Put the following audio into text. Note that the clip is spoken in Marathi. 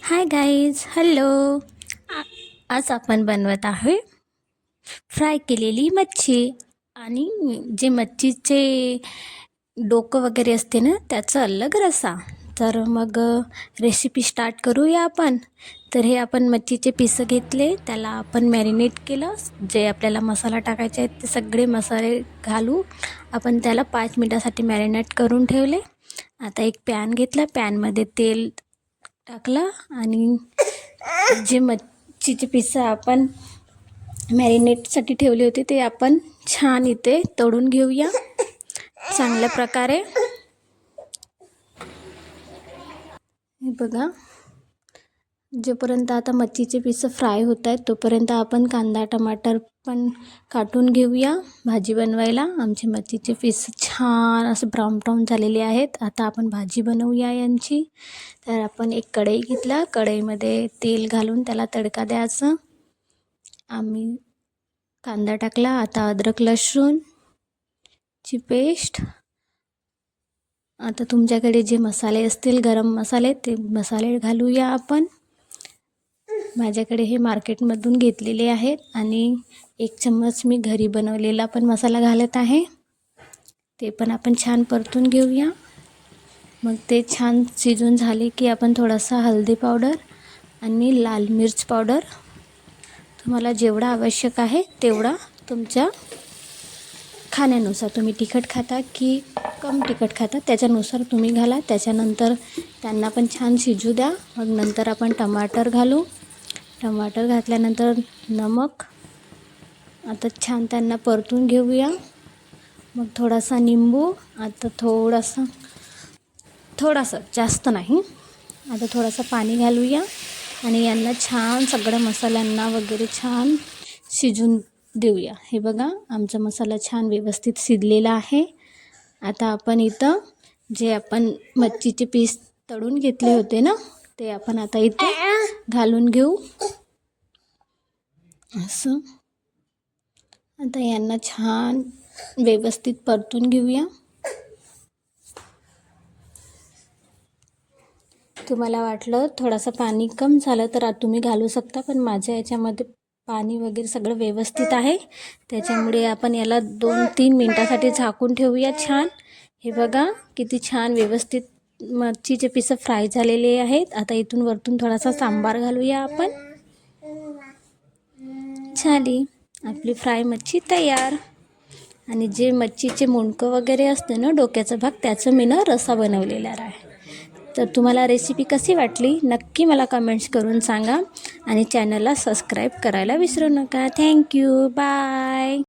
Hi guys, hello. आज आपण बनवत आहे फ्राय केलेली मच्छी आणि जे मच्छीचे डोकं वगैरे असते ना त्याचा अलग रस्सा. तर मग रेसिपी स्टार्ट करूया आपण. तर हे आपण मच्छीचे पीस घेतले, त्याला आपण मॅरिनेट केलं. जे आपल्याला मसाला टाकायचे आहेत ते सगळे मसाले घालू आपण त्याला 5 मिनटासाठी मॅरिनेट करून ठेवले. आता एक पॅन घेतला, पॅनमध्ये तेल टाकलं आणि जे मच्छीचे पिस आपण मॅरिनेटसाठी ठेवले होते ते आपण छान इथे तळून घेऊया चांगल्या प्रकारे. हे बघा, जोपर्यंत आता मच्छीचे पीस फ्राय होत आहेत तोपर्यंत आपण कांदा टमाटर पण काटून घेऊया भाजी बनवायला. आमचे मच्छीचे पीस छान असे ब्राऊन ब्राऊन झालेले आहेत. आता आपण भाजी बनवूया यांची. तर आपण एक कढई घेतला, कढईमध्ये तेल घालून त्याला तडका द्यायचा. आम्ही कांदा टाकला. आता अद्रक लसूणची पेस्ट. आता तुमच्याकडे जे मसाले असतील गरम मसाले ते मसाले घालूया आपण. माझ्याकडे हे मार्केटमधून घेतलेले आहेत आणि 1 चम्मच मी घरी बनवलेला पण मसाला घालत आहे. ते पण आपण छान परतून घेऊया. मग ते छान शिजून झाले की आपण थोडासा हळदी पावडर आणि लाल मिर्च पावडर, तुम्हाला जेवढा आवश्यक आहे तेवढा तुमच्या खाण्यानुसार, तुम्ही तिखट खाता की कम तिखट खाता त्याच्यानुसार तुम्ही घाला. त्याच्यानंतर त्यांना पण छान शिजू द्या. मग नंतर आपण टमाटर घालू. टमाटर घातल्यानंतर नमक. आता छान त्यांना परतून घेऊया. मग थोडासा निंबू. आता थोडासा जास्त नाही, आता थोडासा पाणी घालूया आणि यांना छान सगळ्या मसाल्यांना वगैरे छान शिजून देऊया. हे बघा, आमचा मसाला छान व्यवस्थित शिजलेला आहे. आता आपण इथं जे आपण मच्छीचे पीस तळून घेतले होते ना ते आपण आता इथे घालून घेऊ असं. आता यांना छान व्यवस्थित परतून घेऊया. तुम्हाला वाटलं थोडासा पाणी कम झालं तर तुम्ही घालू शकता, पण माझ्या याच्यामध्ये पाणी वगैरे सगळं व्यवस्थित आहे. त्याच्यामुळे आपण याला 2-3 मिनटासाठी झाकून ठेवूया छान. हे बघा किती छान व्यवस्थित मच्छीचे पीस फ्राय झालेले आहेत. आता इथून वरतून थोडासा सांबार घालूया आपण. झाली आपली फ्राय मच्छी तयार. आणि जे मच्छीचे मुंडकं वगैरे असते ना डोक्याचा भाग, त्याचं मी रस्सा बनवलेला आहे. तर तुम्हाला रेसिपी कशी वाटली नक्की मला कमेंट्स करून सांगा आणि चॅनलला सबस्क्राईब करायला विसरू नका. Thank you, bye.